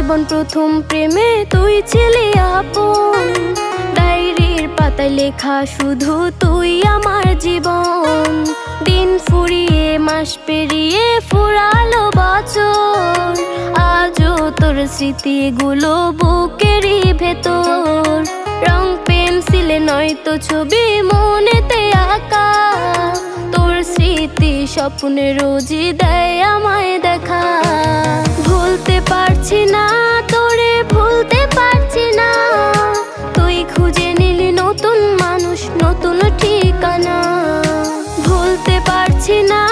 জীবন প্রথম প্রেমে তুই ছিলি আপন, ডায়েরির পাতায় লেখা শুধু তুই আমার জীবন। দিন ফুরিয়ে মাস পেরিয়ে ফুরালো বছর, আজও তোর স্মৃতিগুলো বুকেরই ভেতর। রং পেন্সিলে নয়তো ছবি মনেতে আঁকা, তোর স্মৃতি স্বপ্নে রোজই দেয় আমায় দেখা। ভুলতে পারছি না তোরে, ভুলতে পারছি না, তুই খুঁজে নিলি নতুন মানুষ, নতুন ঠিকানা। ভুলতে পারছি না